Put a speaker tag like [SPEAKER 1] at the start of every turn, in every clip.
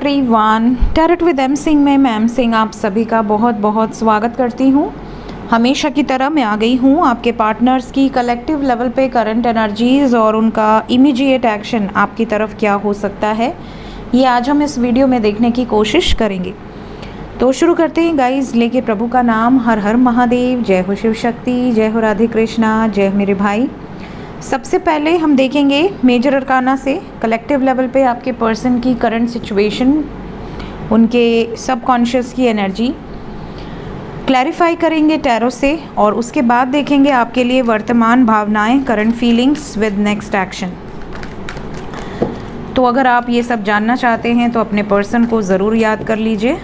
[SPEAKER 1] Everyone, tarot with M Singh में मैं M Singh आप सभी का बहुत बहुत स्वागत करती हूँ। हमेशा की तरह मैं आ गई हूँ आपके पार्टनर्स की कलेक्टिव लेवल पे करंट एनर्जीज़ और उनका इमीडिएट एक्शन आपकी तरफ क्या हो सकता है, ये आज हम इस वीडियो में देखने की कोशिश करेंगे। तो शुरू करते हैं गाइज, लेके प्रभु का नाम। हर हर महादेव, जय हो शिव शक्ति, जय हो राधे कृष्णा, जय हो मेरे भाई। सबसे पहले हम देखेंगे मेजर अरकाना से कलेक्टिव लेवल पे आपके पर्सन की करंट सिचुएशन, उनके सबकॉन्शियस की एनर्जी क्लैरिफाई करेंगे टैरो से, और उसके बाद देखेंगे आपके लिए वर्तमान भावनाएं, current feelings with next action. तो अगर आप ये सब जानना चाहते हैं तो अपने पर्सन को ज़रूर याद कर लीजिए,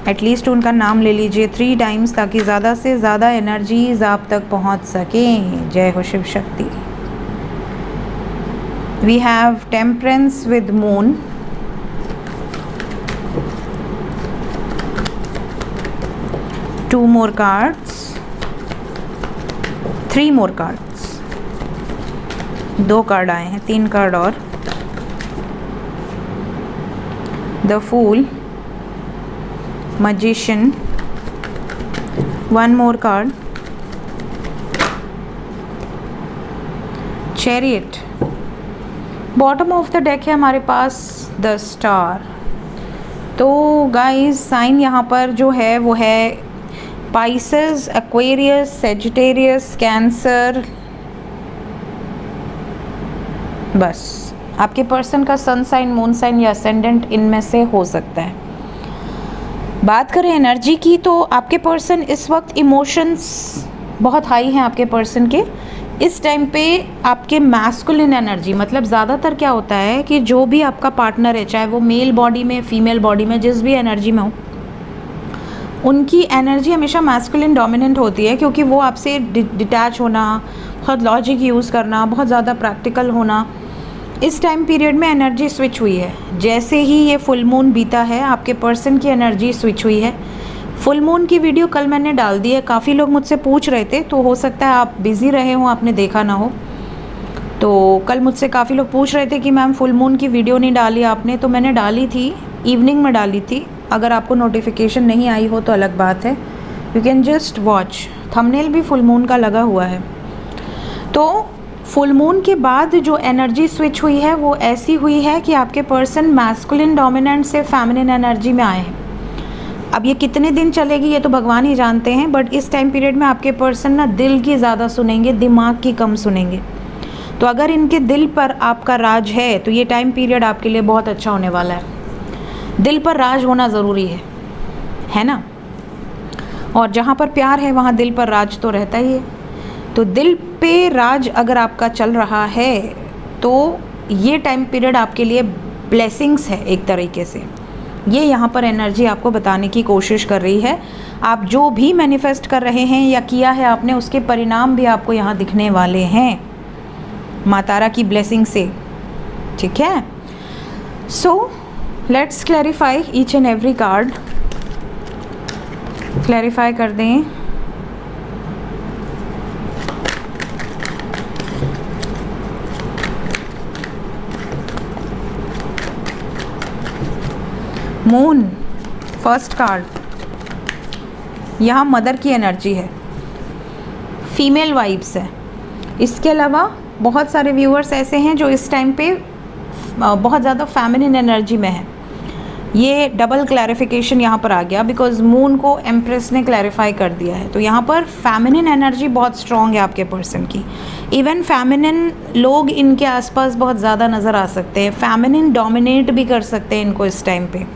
[SPEAKER 1] एटलीस्ट उनका नाम ले लीजिए 3 टाइम्स, ताकि ज़्यादा से ज़्यादा एनर्जीज आप तक पहुंच सकें। जय हो Shiv Shakti. We have Temperance with Moon, two more cards, 3 more cards, 2 card आए हैं, 3 कार्ड और The Fool, Magician, 1 more card, Chariot। Bottom of the deck है हमारे पास द स्टार। तो गाइस साइन यहाँ पर जो है वो है पाइसेस, एक्वेरियस, सेजिटेरियस, कैंसर। बस आपके पर्सन का सन साइन, मून साइन या असेंडेंट इनमें से हो सकता है। बात करें एनर्जी की तो आपके पर्सन इस वक्त इमोशंस बहुत हाई हैं आपके पर्सन के। इस टाइम पे आपके मैस्कुलिन एनर्जी, मतलब ज़्यादातर क्या होता है कि जो भी आपका पार्टनर है, चाहे वो मेल बॉडी में, फीमेल बॉडी में, जिस भी एनर्जी में हो, उनकी एनर्जी हमेशा मैस्कुलिन डोमिनेंट होती है, क्योंकि वो आपसे डिटैच होना, बहुत लॉजिक यूज़ करना, बहुत ज़्यादा प्रैक्टिकल होना। इस टाइम पीरियड में एनर्जी स्विच हुई है। जैसे ही ये फुल मून बीता है आपके पर्सन की एनर्जी स्विच हुई है। फुल मून की वीडियो कल मैंने डाल दी है, काफ़ी लोग मुझसे पूछ रहे थे, तो हो सकता है आप बिज़ी रहे हो, आपने देखा ना हो। तो कल मुझसे काफ़ी लोग पूछ रहे थे कि मैम फुल मून की वीडियो नहीं डाली आपने, तो मैंने डाली थी, इवनिंग में डाली थी। अगर आपको नोटिफिकेशन नहीं आई हो तो अलग बात है, you can just watch, thumbnail भी फुल मून का लगा हुआ है। तो फुल मून के बाद जो एनर्जी स्विच हुई है वो ऐसी हुई है कि आपके पर्सन मैस्कुलिन डोमिनेंट से फेमिनिन एनर्जी में आए हैं। अब ये कितने दिन चलेगी ये तो भगवान ही जानते हैं, बट इस टाइम पीरियड में आपके पर्सन ना दिल की ज़्यादा सुनेंगे, दिमाग की कम सुनेंगे। तो अगर इनके दिल पर आपका राज है तो ये टाइम पीरियड आपके लिए बहुत अच्छा होने वाला है। दिल पर राज होना ज़रूरी है ना, और जहाँ पर प्यार है वहाँ दिल पर राज तो रहता ही है। तो दिल पे राज अगर आपका चल रहा है तो ये टाइम पीरियड आपके लिए ब्लेसिंग्स है एक तरीके से। ये यहाँ पर एनर्जी आपको बताने की कोशिश कर रही है। आप जो भी मैनिफेस्ट कर रहे हैं या किया है आपने, उसके परिणाम भी आपको यहाँ दिखने वाले हैं माँ तारा की ब्लेसिंग से। ठीक है, so let's clarify each and every card. Clarify कर दें। मून फर्स्ट कार्ड, यहाँ मदर की एनर्जी है, फीमेल वाइब्स है। इसके अलावा बहुत सारे व्यूअर्स ऐसे हैं जो इस टाइम पे बहुत ज़्यादा फेमिनिन एनर्जी में है। ये डबल क्लैरिफिकेशन यहाँ पर आ गया, बिकॉज मून को एम्प्रेस ने क्लैरिफाई कर दिया है। तो यहाँ पर फेमिनिन एनर्जी बहुत स्ट्रॉन्ग है आपके पर्सन की। इवन फेमिनिन लोग इनके आसपास बहुत ज़्यादा नज़र आ सकते हैं, फेमिनिन डोमिनेट भी कर सकते हैं इनको इस टाइम पे।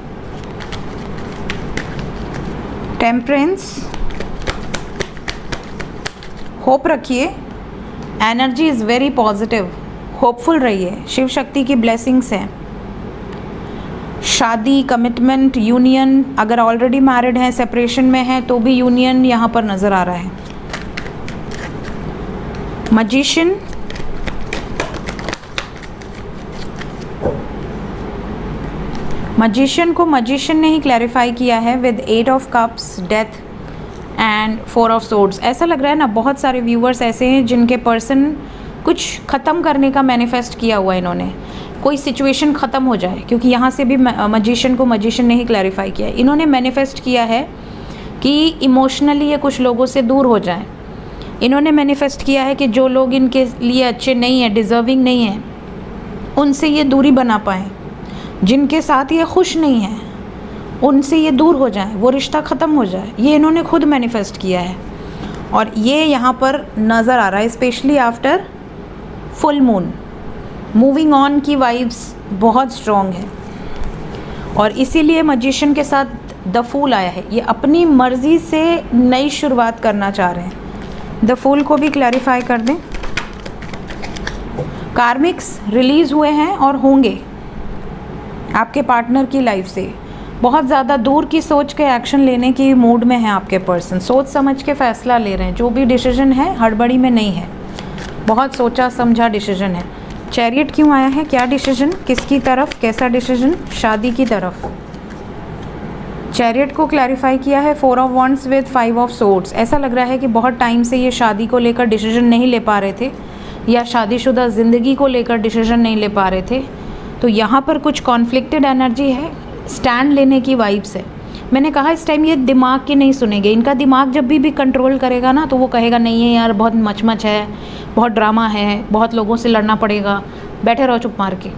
[SPEAKER 1] टेम्परेंस, होप रखिए, energy is very positive, hopeful रहिए, शिव शक्ति की ब्लेसिंग्स हैं। शादी, कमिटमेंट, यूनियन, अगर ऑलरेडी मैरिड हैं, सेपरेशन में हैं, तो भी यूनियन यहाँ पर नज़र आ रहा है। मैजिशियन, मैजिशियन को मैजिशियन ने ही क्लैरिफाई किया है with 8 of cups, death and 4 of swords. ऐसा लग रहा है ना, बहुत सारे व्यूअर्स ऐसे हैं जिनके पर्सन कुछ ख़त्म करने का मैनिफेस्ट किया हुआ है इन्होंने। कोई सिचुएशन ख़त्म हो जाए, क्योंकि यहाँ से भी मजिशियन को मजिशियन ने ही क्लैरिफाई किया है। इन्होंने मैनिफेस्ट किया है कि इमोशनली ये कुछ लोगों से दूर हो जाएं। इन्होंने मैनिफेस्ट किया है कि जो लोग इनके लिए अच्छे नहीं हैं, डिज़र्विंग नहीं हैं, उनसे ये दूरी बना पाएँ। जिनके साथ ये खुश नहीं हैं उनसे ये दूर हो जाए, वो रिश्ता ख़त्म हो जाए। ये इन्होंने खुद मैनिफेस्ट किया है और ये यहाँ पर नज़र आ रहा है, specially after full moon. Moving on की वाइब्स बहुत स्ट्रॉन्ग है और इसीलिए मजिशियन के साथ द फूल आया है। ये अपनी मर्ज़ी से नई शुरुआत करना चाह रहे हैं। द फूल को भी क्लैरिफाई कर दें। कार्मिक्स रिलीज़ हुए हैं और होंगे आपके पार्टनर की लाइफ से। बहुत ज़्यादा दूर की सोच के एक्शन लेने की मूड में है आपके पर्सन। सोच समझ के फ़ैसला ले रहे हैं। जो भी डिसीजन है हड़बड़ी में नहीं है, बहुत सोचा समझा डिसीजन है। चैरियट क्यों आया है? क्या डिसीजन, किसकी तरफ, कैसा डिसीजन? शादी की तरफ। चैरियट को क्लैरिफाई किया है 4 of wands with 5 of swords. ऐसा लग रहा है कि बहुत टाइम से ये शादी को लेकर डिसीजन नहीं ले पा रहे थे या शादीशुदा ज़िंदगी को लेकर डिसीजन नहीं ले पा रहे थे। तो यहाँ पर कुछ कॉन्फ्लिक्टेड एनर्जी है, स्टैंड लेने की वाइब्स है। मैंने कहा इस टाइम ये दिमाग की नहीं सुनेंगे। इनका दिमाग जब भी कंट्रोल करेगा ना तो वो कहेगा नहीं है यार, बहुत मचमच है, बहुत ड्रामा है, बहुत लोगों से लड़ना पड़ेगा, बैठे रहो चुप मार के।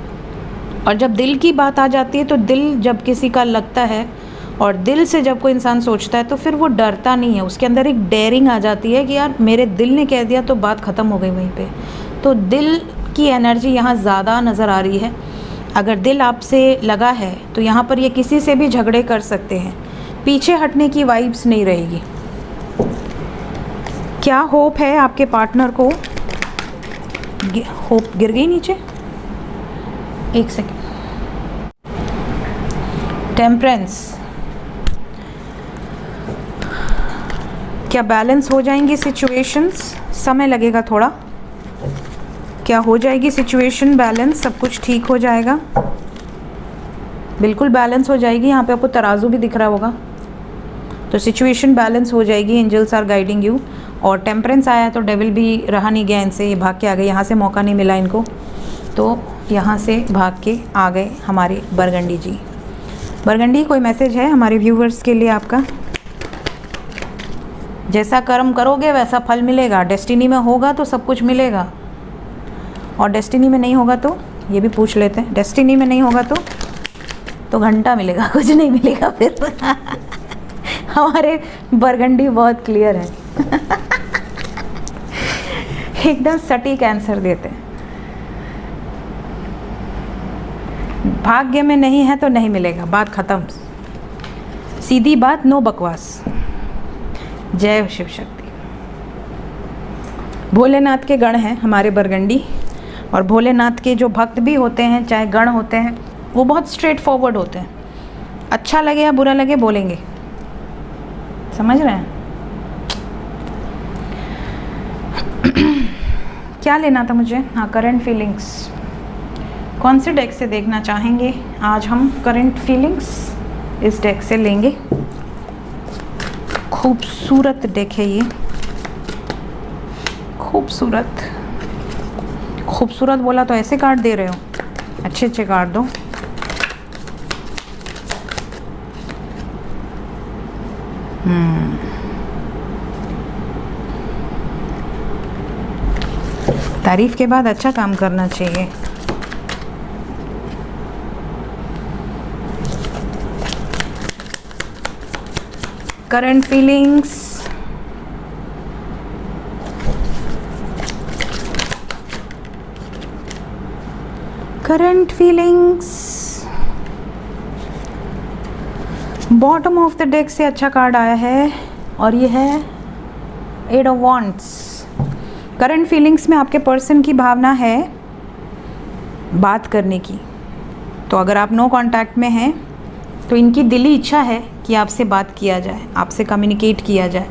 [SPEAKER 1] और जब दिल की बात आ जाती है तो दिल जब किसी का लगता है और दिल से जब कोई इंसान सोचता है तो फिर वो डरता नहीं है। उसके अंदर एक डेयरिंग आ जाती है कि यार मेरे दिल ने कह दिया तो बात ख़त्म हो गई वहीं पे। तो दिल की एनर्जी यहाँ ज़्यादा नज़र आ रही है। अगर दिल आपसे लगा है तो यहाँ पर ये किसी से भी झगड़े कर सकते हैं। पीछे हटने की वाइब्स नहीं रहेगी। क्या होप है आपके पार्टनर को? होप गिर गई नीचे, एक सेकेंड। टेम्परेंस, क्या बैलेंस हो जाएंगी सिचुएशंस? समय लगेगा थोड़ा। क्या हो जाएगी सिचुएशन बैलेंस? सब कुछ ठीक हो जाएगा, बिल्कुल बैलेंस हो जाएगी। यहाँ पे आपको तराजू भी दिख रहा होगा, तो सिचुएशन बैलेंस हो जाएगी। Angels are guiding you. और टेम्परेंस आया तो डेविल भी रहा नहीं गया इनसे, ये भाग के आ गए। यहाँ से मौका नहीं मिला इनको तो यहाँ से भाग के आ गए हमारे बरगंडी जी। बरगंडी, कोई मैसेज है हमारे व्यूवर्स के लिए आपका? जैसा कर्म करोगे वैसा फल मिलेगा। डेस्टिनी में होगा तो सब कुछ मिलेगा और डेस्टिनी में नहीं होगा तो ये भी पूछ लेते हैं। डेस्टिनी में नहीं होगा तो घंटा मिलेगा, कुछ नहीं मिलेगा फिर। हमारे बरगंडी बहुत क्लियर है। एकदम सटीक आंसर देते हैं। भाग्य में नहीं है तो नहीं मिलेगा, बात खत्म, सीधी बात, नो बकवास। जय शिव शक्ति। भोलेनाथ के गण हैं हमारे बरगंडी और भोलेनाथ के जो भक्त भी होते हैं, चाहे गण होते हैं, वो बहुत स्ट्रेट फॉरवर्ड होते हैं। अच्छा लगे या बुरा लगे बोलेंगे, समझ रहे हैं? क्या लेना था मुझे? हाँ, करंट फीलिंग्स। कौन से डेक से देखना चाहेंगे? आज हम करंट फीलिंग्स इस डेक से लेंगे। खूबसूरत डेक है ये, खूबसूरत। खूबसूरत बोला तो ऐसे कार्ड दे रहे हो? अच्छे अच्छे कार्ड दो। तारीफ के बाद अच्छा काम करना चाहिए। Current feelings, current feelings. Bottom of the deck से अच्छा कार्ड आया है और ये है 8 ऑफ वॉन्ड्स। करंट फीलिंग्स में आपके पर्सन की भावना है बात करने की। तो अगर आप नो कांटेक्ट में हैं तो इनकी दिली इच्छा है कि आपसे बात किया जाए, आपसे कम्युनिकेट किया जाए।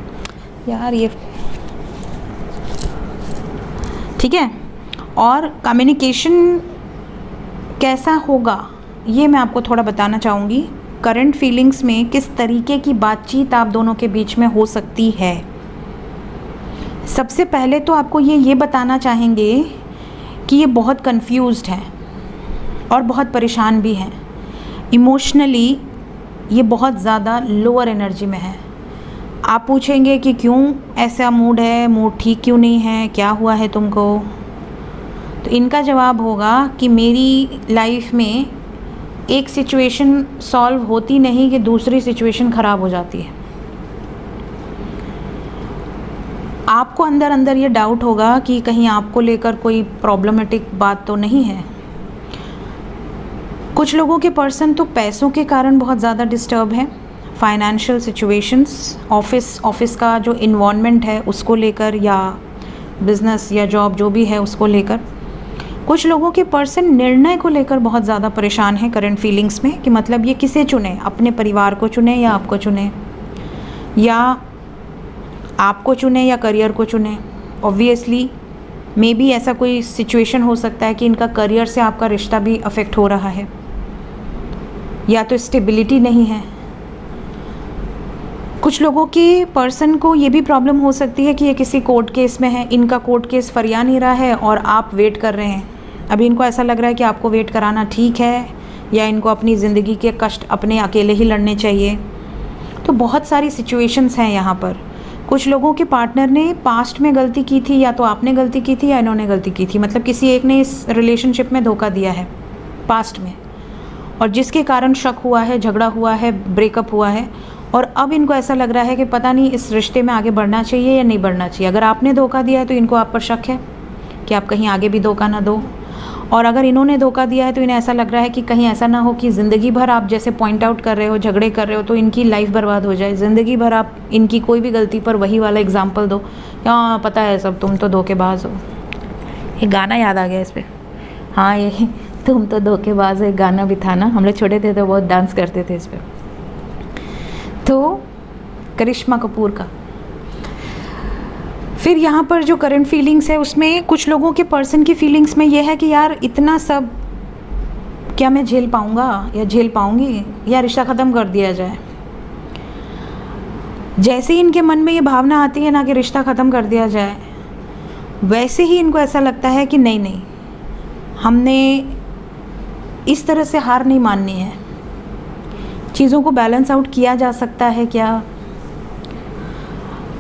[SPEAKER 1] यार ये ठीक है। और कम्युनिकेशन कैसा होगा ये मैं आपको थोड़ा बताना चाहूँगी। करंट फीलिंग्स में किस तरीके की बातचीत आप दोनों के बीच में हो सकती है। सबसे पहले तो आपको ये बताना चाहेंगे कि ये बहुत कंफ्यूज्ड है। और बहुत परेशान भी हैं। इमोशनली ये बहुत ज़्यादा लोअर एनर्जी में है। आप पूछेंगे कि क्यों ऐसा मूड है, मूड ठीक क्यों नहीं है, क्या हुआ है तुमको? तो इनका जवाब होगा कि मेरी लाइफ में एक सिचुएशन सॉल्व होती नहीं कि दूसरी सिचुएशन ख़राब हो जाती है। आपको अंदर अंदर ये डाउट होगा कि कहीं आपको लेकर कोई प्रॉब्लमेटिक बात तो नहीं है। कुछ लोगों के पर्सन तो पैसों के कारण बहुत ज़्यादा डिस्टर्ब हैं, फाइनेंशियल सिचुएशंस, ऑफिस का जो इन्वायरमेंट है उसको लेकर, या बिज़नेस या जॉब जो भी है उसको लेकर। कुछ लोगों के पर्सन निर्णय को लेकर बहुत ज़्यादा परेशान हैं करंट फीलिंग्स में, कि मतलब ये किसे चुने, अपने परिवार को चुने या आपको चुने, या आपको चुने या करियर को चुने। ऑब्वियसली मे बी ऐसा कोई सिचुएशन हो सकता है कि इनका करियर से आपका रिश्ता भी अफेक्ट हो रहा है, या तो स्टेबिलिटी नहीं है। कुछ लोगों के पर्सन को ये भी प्रॉब्लम हो सकती है कि ये किसी कोर्ट केस में है, इनका कोर्ट केस फरिया नहीं रहा है और आप वेट कर रहे हैं। अभी इनको ऐसा लग रहा है कि आपको वेट कराना ठीक है, या इनको अपनी ज़िंदगी के कष्ट अपने अकेले ही लड़ने चाहिए। तो बहुत सारी सिचुएशंस हैं यहाँ पर। कुछ लोगों के पार्टनर ने पास्ट में गलती की थी, या तो आपने गलती की थी या इन्होंने गलती की थी, मतलब किसी एक ने इस रिलेशनशिप में धोखा दिया है पास्ट में, और जिसके कारण शक हुआ है, झगड़ा हुआ है, ब्रेकअप हुआ है, और अब इनको ऐसा लग रहा है कि पता नहीं इस रिश्ते में आगे बढ़ना चाहिए या नहीं बढ़ना चाहिए। अगर आपने धोखा दिया है तो इनको आप पर शक है कि आप कहीं आगे भी धोखा ना दो, और अगर इन्होंने धोखा दिया है तो इन्हें ऐसा लग रहा है कि कहीं ऐसा ना हो कि ज़िंदगी भर आप जैसे पॉइंट आउट कर रहे हो, झगड़े कर रहे हो, तो इनकी लाइफ बर्बाद हो जाए। ज़िंदगी भर आप इनकी कोई भी गलती पर वही वाला एग्जाम्पल दो, हाँ पता है सब, तुम तो धोखेबाज हो। एक गाना याद आ गया इस पर, हाँ ये तुम तो धोखेबाज हो, एक गाना भी था ना, हम लोग छोटे थे तो बहुत डांस करते थे इस पर। तो करिश्मा कपूर का। फिर यहाँ पर जो करंट फीलिंग्स है उसमें कुछ लोगों के पर्सन की फीलिंग्स में ये है कि यार इतना सब क्या मैं झेल पाऊँगा या झेल पाऊँगी, या रिश्ता ख़त्म कर दिया जाए। जैसे ही इनके मन में ये भावना आती है ना कि रिश्ता ख़त्म कर दिया जाए, वैसे ही इनको ऐसा लगता है कि नहीं नहीं, हमने इस तरह से हार नहीं माननी है, चीज़ों को बैलेंस आउट किया जा सकता है क्या।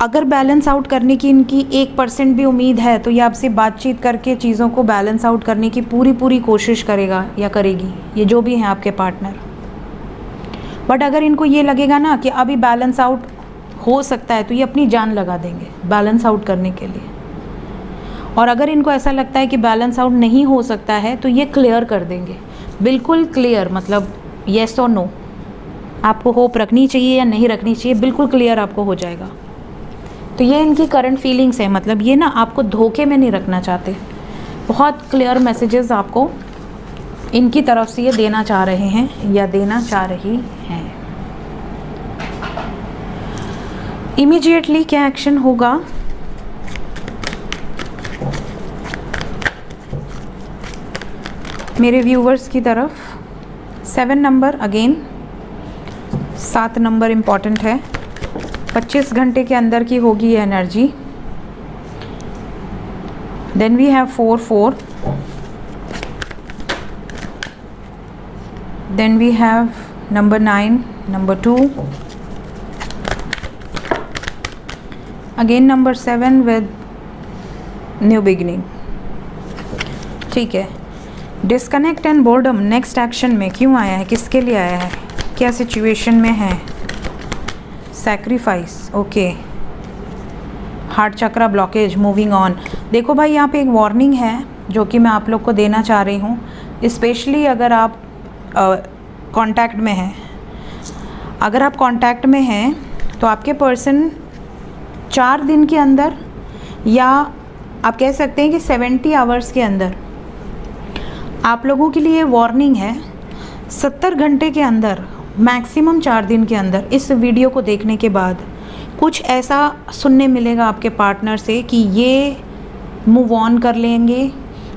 [SPEAKER 1] अगर बैलेंस आउट करने की इनकी 1% भी उम्मीद है तो ये आपसे बातचीत करके चीज़ों को बैलेंस आउट करने की पूरी कोशिश करेगा या करेगी, ये जो भी हैं आपके पार्टनर। बट अगर इनको ये लगेगा ना कि अभी बैलेंस आउट हो सकता है तो ये अपनी जान लगा देंगे बैलेंस आउट करने के लिए। और अगर इनको ऐसा लगता है कि बैलेंस आउट नहीं हो सकता है तो ये क्लियर कर देंगे, बिल्कुल क्लियर, मतलब येस और नो। आपको होप रखनी चाहिए या नहीं रखनी चाहिए, बिल्कुल क्लियर आपको हो जाएगा। तो ये इनकी करंट फीलिंग्स है, मतलब ये ना आपको धोखे में नहीं रखना चाहते, बहुत क्लियर मैसेजेस आपको इनकी तरफ से ये देना चाह रहे हैं या देना चाह रही हैं। इमीडिएटली क्या एक्शन होगा, मेरे व्यूवर्स की तरफ 7 नंबर, अगेन 7 नंबर इम्पॉर्टेंट है। 25 घंटे के अंदर की होगी ये energy. Then we have 4 then we have number 9, number 2, again number 7 with new beginning. ठीक है, disconnect and boredom next action में क्यों आया है, किसके लिए आया है, क्या सिचुएशन में है। Sacrifice, okay, heart chakra blockage, moving on. देखो भाई यहाँ पे एक वार्निंग है जो कि मैं आप लोग को देना चाह रही हूँ, स्पेशली अगर आप कांटेक्ट में हैं। अगर आप कांटेक्ट में हैं तो आपके पर्सन 4 दिन के अंदर, या आप कह सकते हैं कि 70 आवर्स के अंदर, आप लोगों के लिए वार्निंग है। 70 घंटे के अंदर, मैक्सिमम 4 दिन के अंदर, इस वीडियो को देखने के बाद कुछ ऐसा सुनने मिलेगा आपके पार्टनर से कि ये मूव ऑन कर लेंगे,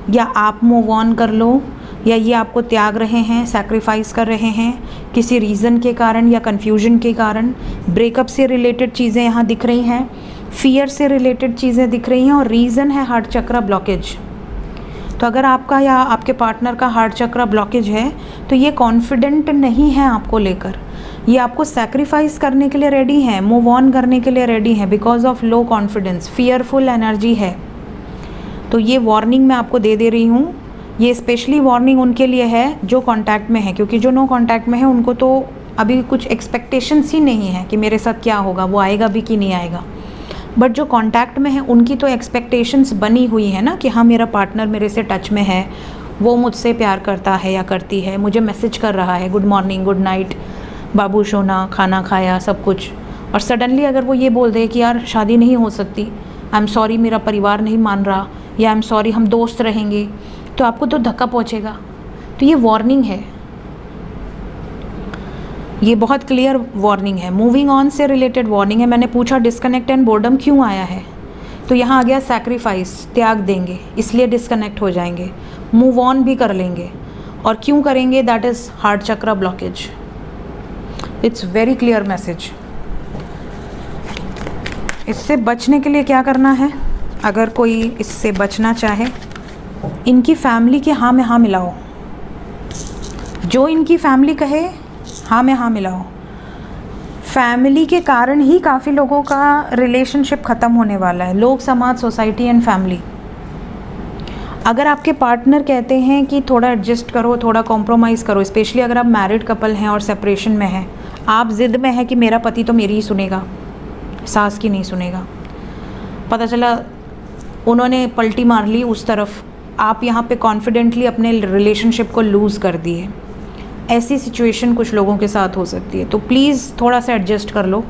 [SPEAKER 1] या आप मूव ऑन कर लो, या ये आपको त्याग रहे हैं, सैक्रिफाइस कर रहे हैं किसी रीज़न के कारण या कन्फ्यूजन के कारण। ब्रेकअप से रिलेटेड चीज़ें यहाँ दिख रही हैं, फियर से रिलेटेड चीज़ें दिख रही हैं, और रीज़न है हार्ट चक्रा ब्लॉकेज। तो अगर आपका या आपके पार्टनर का हार्ट चक्र ब्लॉकेज है तो ये कॉन्फिडेंट नहीं है आपको लेकर, ये आपको सैक्रिफाइस करने के लिए रेडी है, मूव ऑन करने के लिए रेडी है, because of low confidence, fearful energy है। तो ये वार्निंग मैं आपको दे रही हूँ। ये स्पेशली वार्निंग उनके लिए है जो कांटेक्ट में है, क्योंकि जो नो कांटेक्ट में है उनको तो अभी कुछ एक्सपेक्टेशंस ही नहीं है कि मेरे साथ क्या होगा, वो आएगा भी कि नहीं आएगा। बट जो कांटेक्ट में है उनकी तो एक्सपेक्टेशंस बनी हुई है ना कि हाँ मेरा पार्टनर मेरे से टच में है, वो मुझसे प्यार करता है या करती है, मुझे मैसेज कर रहा है गुड मॉर्निंग, गुड नाइट, बाबू सोना, खाना खाया, सब कुछ। और सडनली अगर वो ये बोल दे कि यार शादी नहीं हो सकती, आई एम सॉरी मेरा परिवार नहीं मान रहा, या आई एम सॉरी हम दोस्त रहेंगे, तो आपको तो धक्का पहुँचेगा। तो ये वार्निंग है, ये बहुत क्लियर वार्निंग है। मूविंग ऑन से रिलेटेड वार्निंग है। मैंने पूछा डिस्कनेक्ट एंड बोर्डम क्यों आया है, तो यहाँ आ गया सैक्रिफाइस, त्याग देंगे इसलिए डिस्कनेक्ट हो जाएंगे, मूव ऑन भी कर लेंगे। और क्यों करेंगे, दैट इज़ हार्ट चक्र blockage. It's very clear message. इससे बचने के लिए क्या करना है, अगर कोई इससे बचना चाहे, इनकी फैमिली के हाँ में हाँ मिलाओ, जो इनकी फैमिली कहे हाँ में हाँ मिलाओ। फैमिली के कारण ही काफ़ी लोगों का रिलेशनशिप ख़त्म होने वाला है, लोग, समाज, सोसाइटी एंड फैमिली। अगर आपके पार्टनर कहते हैं कि थोड़ा एडजस्ट करो, थोड़ा कॉम्प्रोमाइज़ करो, स्पेशली अगर आप मैरिड कपल हैं और सेपरेशन में हैं, आप ज़िद में है कि मेरा पति तो मेरी ही सुनेगा, सास की नहीं सुनेगा, पता चला उन्होंने पलटी मार ली उस तरफ, आप यहाँ पे कॉन्फिडेंटली अपने रिलेशनशिप को लूज़ कर दिए। ऐसी सिचुएशन कुछ लोगों के साथ हो सकती है। तो प्लीज़ थोड़ा सा एडजस्ट कर लो।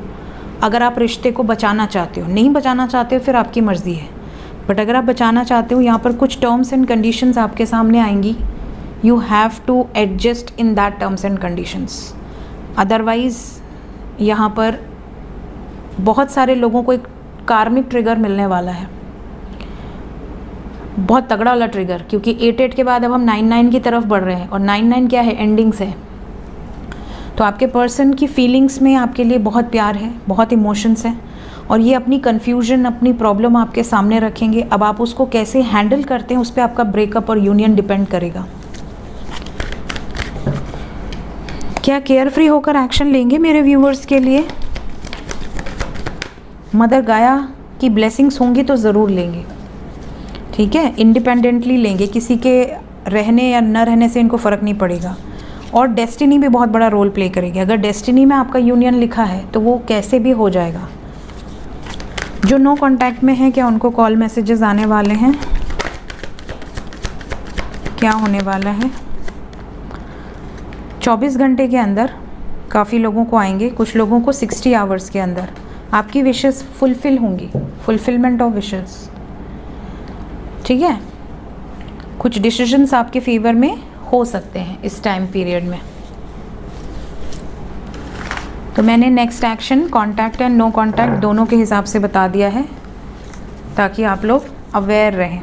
[SPEAKER 1] अगर आप रिश्ते को बचाना चाहते हो, नहीं बचाना चाहते हो फिर आपकी मर्ज़ी है, बट अगर आप बचाना चाहते हो, यहाँ पर कुछ टर्म्स एंड कंडीशंस आपके सामने आएंगी। You have to adjust in that terms and conditions, otherwise यहाँ पर बहुत सारे लोगों को एक कार्मिक ट्रिगर मिलने वाला है, बहुत तगड़ा वाला ट्रिगर, क्योंकि 8-8 के बाद अब हम 9-9 की तरफ बढ़ रहे हैं, और 9-9 क्या है, एंडिंग्स है। तो आपके पर्सन की फीलिंग्स में आपके लिए बहुत प्यार है, बहुत इमोशंस हैं, और ये अपनी कन्फ्यूजन, अपनी प्रॉब्लम आपके सामने रखेंगे। अब आप उसको कैसे हैंडल करते हैं उस पर आपका ब्रेकअप और यूनियन डिपेंड करेगा। क्या केयर फ्री होकर एक्शन लेंगे मेरे व्यूवर्स के लिए? मदर गाया की ब्लेसिंग्स होंगी तो ज़रूर लेंगे, ठीक है, इंडिपेंडेंटली लेंगे, किसी के रहने या न रहने से इनको फ़र्क नहीं पड़ेगा। और डेस्टिनी भी बहुत बड़ा रोल प्ले करेगी। अगर डेस्टिनी में आपका यूनियन लिखा है तो वो कैसे भी हो जाएगा। जो नो कांटेक्ट में है, क्या उनको कॉल मैसेजेस आने वाले हैं, क्या होने वाला है? 24 घंटे के अंदर काफ़ी लोगों को आएंगे, कुछ लोगों को 60 आवर्स के अंदर आपकी विशेस फुलफ़िल होंगी, फुलफिलमेंट ऑफ विशेस, ठीक है। कुछ डिसीजंस आपके फेवर में हो सकते हैं इस टाइम पीरियड में। तो मैंने next action contact and no contact दोनों के हिसाब से बता दिया है, ताकि आप लोग अवेयर रहें।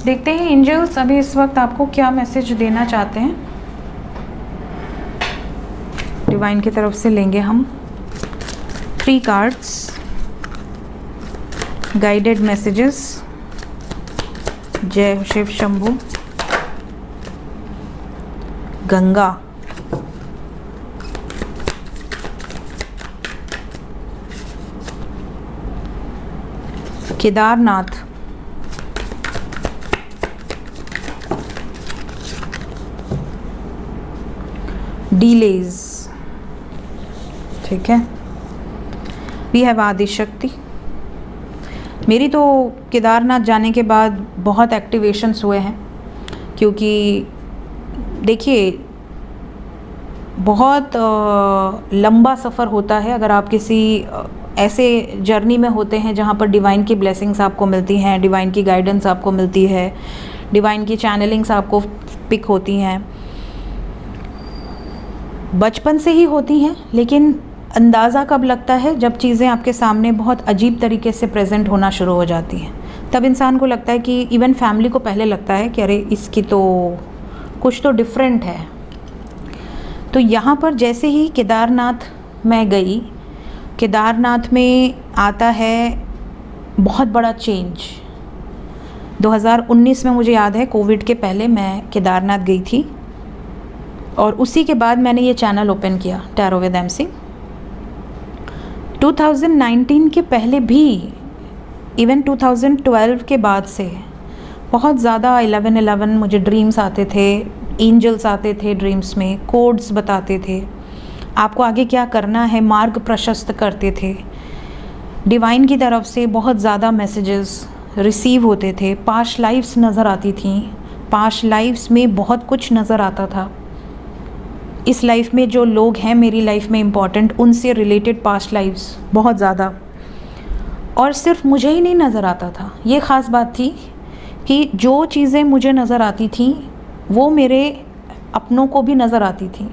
[SPEAKER 1] देखते हैं एंजल्स अभी इस वक्त आपको क्या मैसेज देना चाहते हैं। डिवाइन की तरफ से लेंगे हम 3 कार्ड्स, गाइडेड मैसेजेस। जय शिव शंभू। गंगा, केदारनाथ, डिलेज, ठीक है। वी हैव आदि शक्ति। मेरी तो केदारनाथ जाने के बाद बहुत एक्टिवेशंस हुए हैं, क्योंकि देखिए बहुत लंबा सफ़र होता है। अगर आप किसी ऐसे जर्नी में होते हैं जहाँ पर डिवाइन की ब्लेसिंग्स आपको मिलती हैं, डिवाइन की गाइडेंस आपको मिलती है, डिवाइन की चैनलिंग्स आपको पिक होती हैं, बचपन से ही होती हैं, लेकिन अंदाज़ा कब लगता है, जब चीज़ें आपके सामने बहुत अजीब तरीके से प्रेजेंट होना शुरू हो जाती हैं। तब इंसान को लगता है कि इवन फैमिली को पहले लगता है कि अरे इसकी तो कुछ तो डिफरेंट है। तो यहाँ पर जैसे ही केदारनाथ मैं गई, केदारनाथ में आता है बहुत बड़ा चेंज। 2019 में मुझे याद है कोविड के पहले मैं केदारनाथ गई थी और उसी के बाद मैंने ये चैनल ओपन किया टैरो विद एमसी। 2019 के पहले भी, इवन 2012 के बाद से बहुत ज़्यादा 11-11 मुझे ड्रीम्स आते थे, एंजल्स आते थे ड्रीम्स में, कोड्स बताते थे, आपको आगे क्या करना है, मार्ग प्रशस्त करते थे। डिवाइन की तरफ से बहुत ज़्यादा मैसेजेस रिसीव होते थे, पास्ट लाइफ्स नज़र आती थी, पास्ट लाइफ्स में बहुत कुछ नज़र आता था। इस लाइफ में जो लोग हैं मेरी लाइफ में इम्पॉर्टेंट, उनसे रिलेटेड पास्ट लाइफ्स बहुत ज़्यादा। और सिर्फ मुझे ही नहीं नज़र आता था, ये ख़ास बात थी कि जो चीज़ें मुझे नज़र आती थी वो मेरे अपनों को भी नज़र आती थी,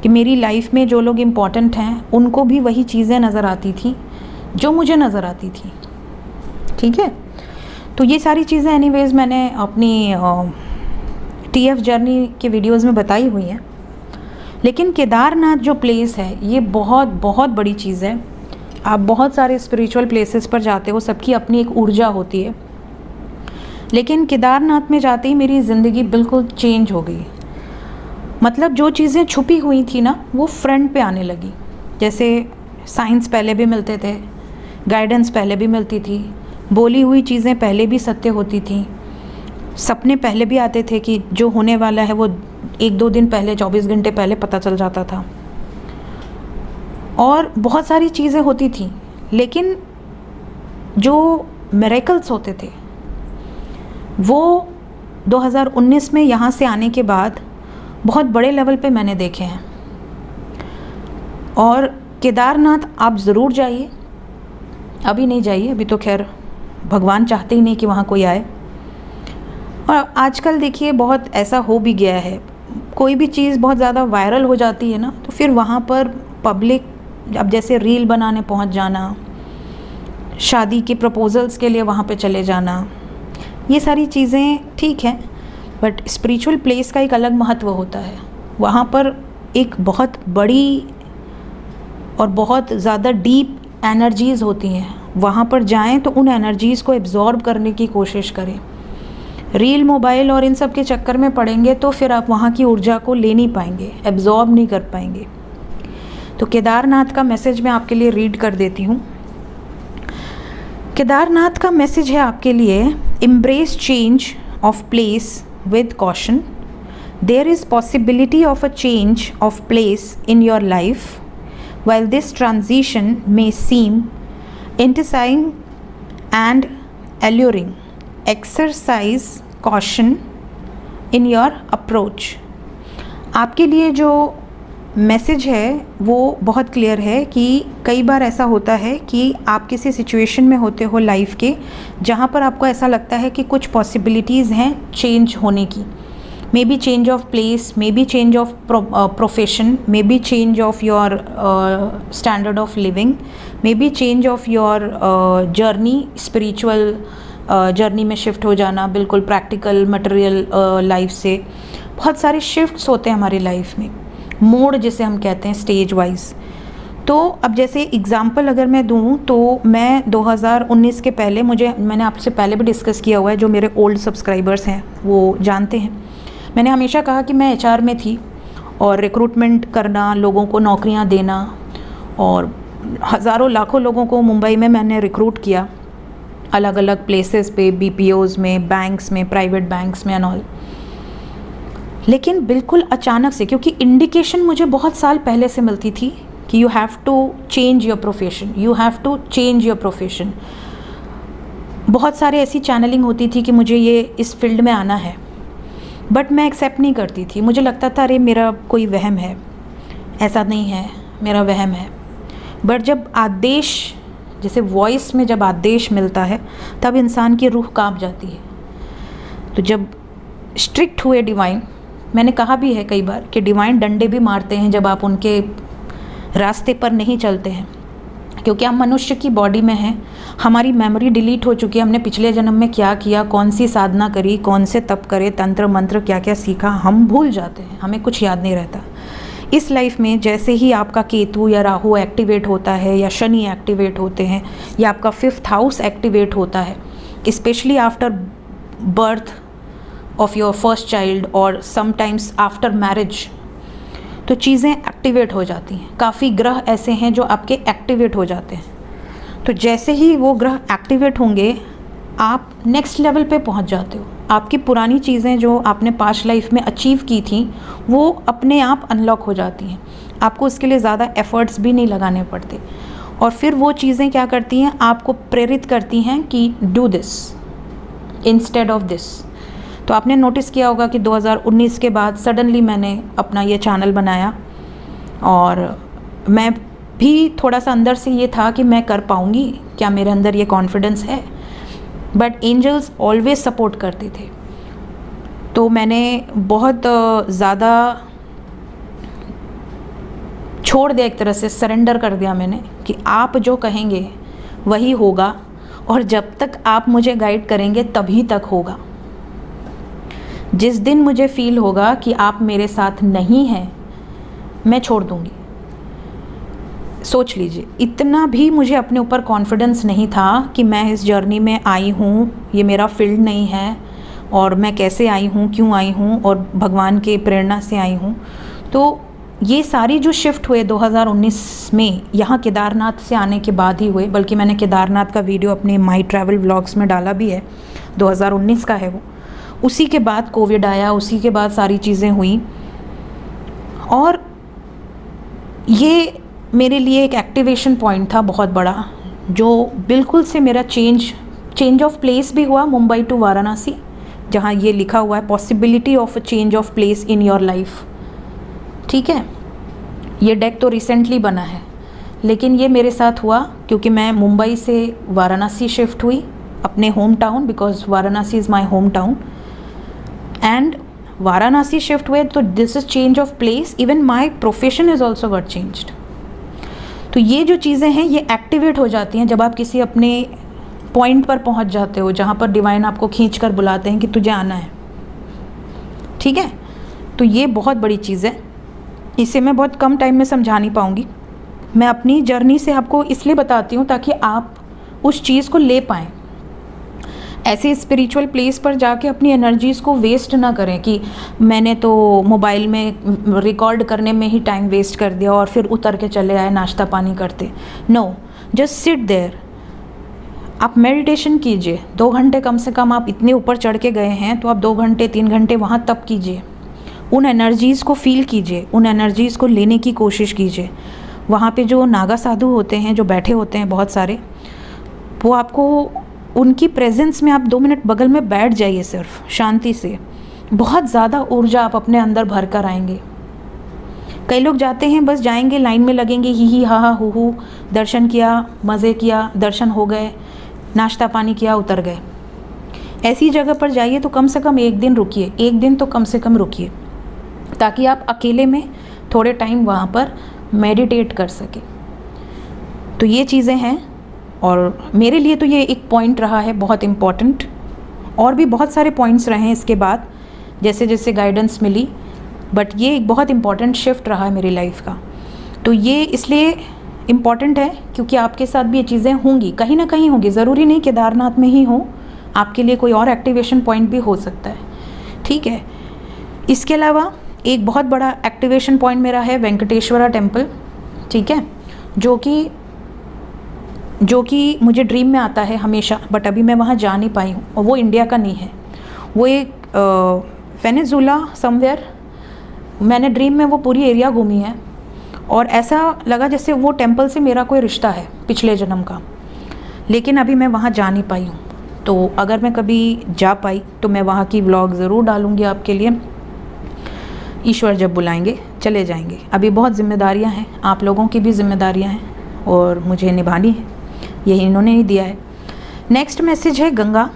[SPEAKER 1] कि मेरी लाइफ में जो लोग इम्पॉर्टेंट हैं उनको भी वही चीज़ें नज़र आती थी जो मुझे नज़र आती थी। ठीक है, तो ये सारी चीज़ें एनीवेज़ मैंने अपनी TF जर्नी के वीडियोज़ में बताई हुई हैं। लेकिन केदारनाथ जो प्लेस है ये बहुत बहुत बड़ी चीज़ है। आप बहुत सारे स्पिरिचुअल प्लेसेस पर जाते हो, सबकी अपनी एक ऊर्जा होती है, लेकिन केदारनाथ में जाते ही मेरी ज़िंदगी बिल्कुल चेंज हो गई। मतलब जो चीज़ें छुपी हुई थी ना वो फ्रंट पे आने लगी। जैसे साइंस पहले भी मिलते थे, गाइडेंस पहले भी मिलती थी, बोली हुई चीज़ें पहले भी सत्य होती थी, सपने पहले भी आते थे कि जो होने वाला है वो 1-2 दिन पहले, 24 घंटे पहले पता चल जाता था, और बहुत सारी चीज़ें होती थी। लेकिन जो मिरेकल्स होते थे वो 2019 में यहाँ से आने के बाद बहुत बड़े लेवल पे मैंने देखे हैं। और केदारनाथ आप ज़रूर जाइए, अभी नहीं जाइए, अभी तो खैर भगवान चाहते ही नहीं कि वहाँ कोई आए। और आजकल देखिए बहुत ऐसा हो भी गया है, कोई भी चीज़ बहुत ज़्यादा वायरल हो जाती है ना, तो फिर वहाँ पर पब्लिक, अब जैसे रील बनाने पहुँच जाना, शादी के प्रपोजल्स के लिए वहाँ पे चले जाना, ये सारी चीज़ें ठीक हैं, बट स्पिरिचुअल प्लेस का एक अलग महत्व होता है। वहाँ पर एक बहुत बड़ी और बहुत ज़्यादा डीप एनर्जीज़ होती हैं, वहाँ पर जाएं तो उन एनर्जीज़ को एब्जॉर्ब करने की कोशिश करें। रील, मोबाइल और इन सब के चक्कर में पड़ेंगे तो फिर आप वहाँ की ऊर्जा को ले नहीं पाएंगे, एब्जॉर्ब नहीं कर पाएंगे। तो केदारनाथ का मैसेज मैं आपके लिए रीड कर देती हूँ। केदारनाथ का मैसेज है आपके लिए, embrace change of place with caution. There is possibility of a change of place in your life. While this transition may seem enticing and alluring, exercise caution in your approach. आपके लिए जो message है वो बहुत clear है कि कई बार ऐसा होता है कि आप किसी सिचुएशन में होते हो लाइफ के जहाँ पर आपको ऐसा लगता है कि कुछ पॉसिबिलिटीज़ हैं चेंज होने की, may be change of place, may be change of profession, may be change of your standard of living, may be change of your journey, spiritual journey में शिफ्ट हो जाना, बिल्कुल प्रैक्टिकल मटेरियल लाइफ से। बहुत सारे shifts होते हैं हमारी लाइफ में, मोड जिसे हम कहते हैं स्टेज वाइज। तो अब जैसे एग्ज़ाम्पल अगर मैं दूँ तो मैं 2019 के पहले, मैंने आपसे पहले भी डिस्कस किया हुआ है, जो मेरे ओल्ड सब्सक्राइबर्स हैं वो जानते हैं, मैंने हमेशा कहा कि मैं HR में थी और रिक्रूटमेंट करना, लोगों को नौकरियां देना, और हज़ारों लाखों लोगों को मुंबई में मैंने रिक्रूट किया अलग अलग प्लेसेस पे, BPOs में, बैंक्स में, प्राइवेट बैंक्स में एंड ऑल। लेकिन बिल्कुल अचानक से, क्योंकि इंडिकेशन मुझे बहुत साल पहले से मिलती थी कि you have to change your profession, you have to change your profession. बहुत सारे ऐसी चैनलिंग होती थी कि मुझे ये इस फील्ड में आना है, बट मैं एक्सेप्ट नहीं करती थी। मुझे लगता था अरे मेरा कोई वहम है, ऐसा नहीं है, मेरा वहम है। बट जब आदेश, जैसे वॉइस में जब आदेश मिलता है तब इंसान की रूह कांप जाती है। तो जब स्ट्रिक्ट हुए डिवाइन, मैंने कहा भी है कई बार कि डिवाइन डंडे भी मारते हैं जब आप उनके रास्ते पर नहीं चलते हैं, क्योंकि हम मनुष्य की बॉडी में हैं, हमारी मेमोरी डिलीट हो चुकी है, हमने पिछले जन्म में क्या किया, कौन सी साधना करी, कौन से तप करे, तंत्र मंत्र क्या क्या सीखा, हम भूल जाते हैं, हमें कुछ याद नहीं रहता। इस लाइफ में जैसे ही आपका केतु या राहु एक्टिवेट होता है, या शनि एक्टिवेट होते हैं, या आपका 5th हाउस एक्टिवेट होता है, specially after birth of your first child or sometimes after marriage, तो चीज़ें एक्टिवेट हो जाती हैं। काफ़ी ग्रह ऐसे हैं जो आपके एक्टिवेट हो जाते हैं। तो जैसे ही वो ग्रह एक्टिवेट होंगे आप नेक्स्ट लेवल पे पहुंच जाते हो। आपकी पुरानी चीज़ें जो आपने पास्ट लाइफ में अचीव की थी वो अपने आप अनलॉक हो जाती हैं। आपको उसके लिए ज़्यादा एफ़र्ट्स भी नहीं लगाने पड़ते। और फिर वो चीज़ें क्या करती हैं, आपको प्रेरित करती हैं कि do this instead of this. तो आपने नोटिस किया होगा कि 2019 के बाद सडनली मैंने अपना ये चैनल बनाया और मैं भी थोड़ा सा अंदर से ये था कि मैं कर पाऊँगी क्या, मेरे अंदर ये कॉन्फिडेंस है, बट एंजल्स ऑलवेज सपोर्ट करते थे। तो मैंने बहुत ज़्यादा छोड़ दिया, एक तरह से सरेंडर कर दिया मैंने कि आप जो कहेंगे वही होगा और जब तक आप मुझे गाइड करेंगे तभी तक होगा। जिस दिन मुझे फील होगा कि आप मेरे साथ नहीं हैं मैं छोड़ दूँगी। सोच लीजिए, इतना भी मुझे अपने ऊपर कॉन्फिडेंस नहीं था कि मैं इस जर्नी में आई हूँ, ये मेरा फील्ड नहीं है और मैं कैसे आई हूँ, क्यों आई हूँ और भगवान के प्रेरणा से आई हूँ। तो ये सारी जो शिफ्ट हुए 2019 में, यहाँ केदारनाथ से आने के बाद ही हुए, बल्कि मैंने केदारनाथ का वीडियो अपने माई ट्रैवल व्लॉग्स में डाला भी है, 2019 का है वो। उसी के बाद कोविड आया, उसी के बाद सारी चीज़ें हुई और ये मेरे लिए एक एक्टिवेशन पॉइंट था बहुत बड़ा, जो बिल्कुल से मेरा चेंज ऑफ प्लेस भी हुआ, मुंबई टू वाराणसी, जहाँ ये लिखा हुआ है possibility of a change of place in your life. ठीक है, ये डेक तो रिसेंटली बना है, लेकिन ये मेरे साथ हुआ क्योंकि मैं मुंबई से वाराणसी शिफ्ट हुई, अपने home town, because Varanasi is my home town. And Varanasi shift हुए तो this is change of place, even my profession is also got changed. तो ये जो चीज़ें हैं ये एक्टिवेट हो जाती हैं जब आप किसी अपने पॉइंट पर पहुंच जाते हो जहाँ पर डिवाइन आपको खींच कर बुलाते हैं कि तुझे आना है। ठीक है, तो ये बहुत बड़ी चीज़ है, इसे मैं बहुत कम टाइम में समझा नहीं पाऊँगी। मैं अपनी जर्नी से आपको इसलिए बताती हूँ ताकि आप उस चीज़ को ले पाएँ। ऐसे स्पिरिचुअल प्लेस पर जाके अपनी एनर्जीज़ को वेस्ट ना करें कि मैंने तो मोबाइल में रिकॉर्ड करने में ही टाइम वेस्ट कर दिया और फिर उतर के चले आए नाश्ता पानी करते। नो, जस्ट सिट देयर, आप मेडिटेशन कीजिए 2 घंटे कम से कम। आप इतने ऊपर चढ़ के गए हैं तो आप 2 घंटे 3 घंटे वहाँ तप कीजिए, उन एनर्जीज़ को फील कीजिए, उन एनर्जीज़ को लेने की कोशिश कीजिए। वहाँ पे जो नागा साधु होते हैं, जो बैठे होते हैं बहुत सारे, वो आपको उनकी प्रेजेंस में आप 2 मिनट बगल में बैठ जाइए सिर्फ शांति से, बहुत ज़्यादा ऊर्जा आप अपने अंदर भर कर आएंगे। कई लोग जाते हैं, बस जाएंगे, लाइन में लगेंगे, ही हा हा हु, दर्शन किया, मज़े किया, दर्शन हो गए, नाश्ता पानी किया, उतर गए। ऐसी जगह पर जाइए तो कम से कम 1 दिन रुकिए, 1 दिन तो कम से कम रुकिए, ताकि आप अकेले में थोड़े टाइम वहाँ पर मेडिटेट कर सकें। तो ये चीज़ें हैं और मेरे लिए तो ये एक पॉइंट रहा है बहुत इम्पॉर्टेंट। और भी बहुत सारे पॉइंट्स रहे हैं इसके बाद जैसे जैसे गाइडेंस मिली, बट ये एक बहुत इम्पॉर्टेंट शिफ्ट रहा है मेरी लाइफ का। तो ये इसलिए इम्पॉर्टेंट है क्योंकि आपके साथ भी ये चीज़ें होंगी, कहीं ना कहीं होंगी, ज़रूरी नहीं केदारनाथ में ही हो, आपके लिए कोई और एक्टिवेशन पॉइंट भी हो सकता है। ठीक है, इसके अलावा एक बहुत बड़ा एक्टिवेशन पॉइंट मेरा है वेंकटेश्वरा टेम्पल। ठीक है, जो कि मुझे ड्रीम में आता है हमेशा, बट अभी मैं वहाँ जा नहीं पाई हूँ। और वो इंडिया का नहीं है, वो एक वेनेजुला समवेयर। मैंने ड्रीम में वो पूरी एरिया घूमी है और ऐसा लगा जैसे वो टेम्पल से मेरा कोई रिश्ता है पिछले जन्म का, लेकिन अभी मैं वहाँ जा नहीं पाई हूँ। तो अगर मैं कभी जा पाई तो मैं वहाँ की व्लॉग ज़रूर डालूँगी आपके लिए। ईश्वर जब बुलाएंगे चले जाएंगे। अभी बहुत जिम्मेदारियाँ हैं, आप लोगों की भी जिम्मेदारियाँ हैं और मुझे निभानी है, यही इन्होंने ही दिया है। नेक्स्ट मैसेज है गंगा,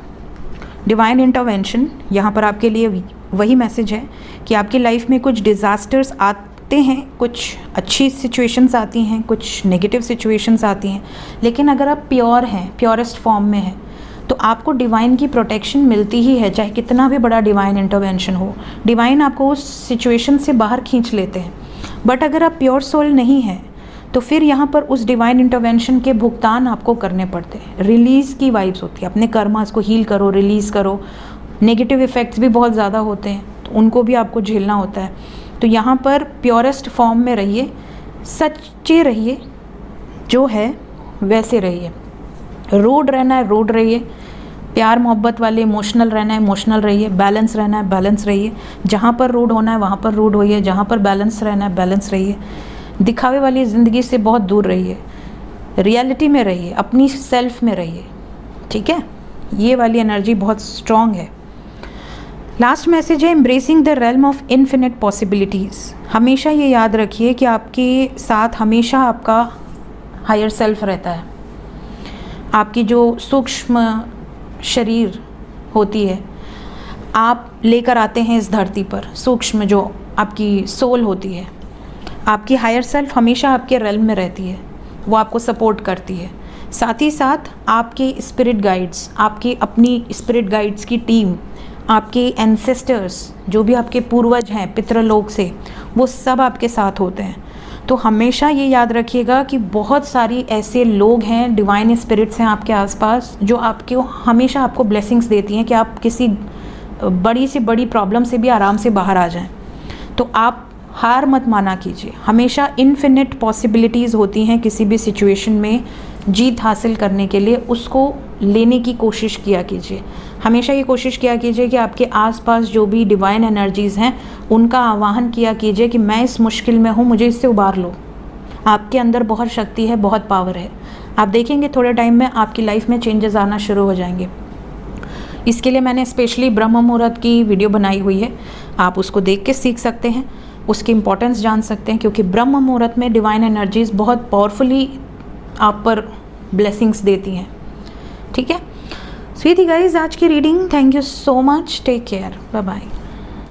[SPEAKER 1] डिवाइन इंटरवेंशन। यहाँ पर आपके लिए वही मैसेज है कि आपकी लाइफ में कुछ डिज़ास्टर्स आते हैं, कुछ अच्छी सिचुएशंस आती हैं, कुछ नेगेटिव सिचुएशंस आती हैं, लेकिन अगर आप प्योर हैं, प्योरेस्ट फॉर्म में हैं, तो आपको डिवाइन की प्रोटेक्शन मिलती ही है, चाहे कितना भी बड़ा डिवाइन इंटरवेंशन हो। डिवाइन आपको उस सिचुएशन से बाहर खींच लेते हैं। बट अगर आप प्योर सोल नहीं हैं तो फिर यहाँ पर उस डिवाइन इंटरवेंशन के भुगतान आपको करने पड़ते हैं। रिलीज़ की वाइब्स होती है, अपने कर्मास को हील करो, रिलीज़ करो, नेगेटिव इफ़ेक्ट्स भी बहुत ज़्यादा होते हैं, तो उनको भी आपको झेलना होता है। तो यहाँ पर प्योरेस्ट फॉर्म में रहिए, सच्चे रहिए, जो है वैसे रहिए। रूड रहना है रूड रहिए, प्यार मोहब्बत वाले इमोशनल रहना है इमोशनल रहिए, बैलेंस रहना है बैलेंस रहिए। जहाँ पर रूड होना है वहाँ पर रूड होइए, जहाँ पर बैलेंस रहना है बैलेंस रहिए। दिखावे वाली ज़िंदगी से बहुत दूर रहिए, रियलिटी में रहिए, अपनी सेल्फ में रहिए, ठीक है। ये वाली एनर्जी बहुत स्ट्रॉन्ग है। लास्ट मैसेज है, embracing the realm of infinite possibilities. हमेशा ये याद रखिए कि आपके साथ हमेशा आपका हायर सेल्फ रहता है। आपकी जो सूक्ष्म शरीर होती है, आप लेकर आते हैं इस धरती पर, सूक्ष्म जो आपकी सोल होती है, आपकी हायर सेल्फ हमेशा आपके रेल्म में रहती है, वो आपको सपोर्ट करती है। साथ ही साथ आपके स्पिरिट गाइड्स, आपकी अपनी स्पिरिट गाइड्स की टीम, आपके एंसेस्टर्स, जो भी आपके पूर्वज हैं पितृलोक से, वो सब आपके साथ होते हैं। तो हमेशा ये याद रखिएगा कि बहुत सारी ऐसे लोग हैं, डिवाइन स्पिरिट्स हैं आपके आसपास, जो आपके हमेशा आपको ब्लेसिंग्स देती हैं कि आप किसी बड़ी से बड़ी प्रॉब्लम से भी आराम से बाहर आ जाएं। तो आप हार मत माना कीजिए, हमेशा इन्फिनिट पॉसिबिलिटीज़ होती हैं किसी भी सिचुएशन में जीत हासिल करने के लिए, उसको लेने की कोशिश किया कीजिए। हमेशा ये कोशिश किया कीजिए कि आपके आसपास जो भी डिवाइन एनर्जीज़ हैं उनका आवाहन किया कीजिए कि मैं इस मुश्किल में हूँ, मुझे इससे उबार लो। आपके अंदर बहुत शक्ति है, बहुत पावर है। आप देखेंगे थोड़े टाइम में आपकी लाइफ में चेंजेस आना शुरू हो जाएंगे। इसके लिए मैंने स्पेशली ब्रह्म मुहूर्त की वीडियो बनाई हुई है, आप उसको देख के सीख सकते हैं, उसकी इम्पोर्टेंस जान सकते हैं, क्योंकि ब्रह्म मुहूर्त में डिवाइन एनर्जीज़ बहुत पावरफुली आप पर ब्लेसिंग्स देती हैं, ठीक है। स्वीटी गाइज, आज की reading, thank you so much, take care, bye bye.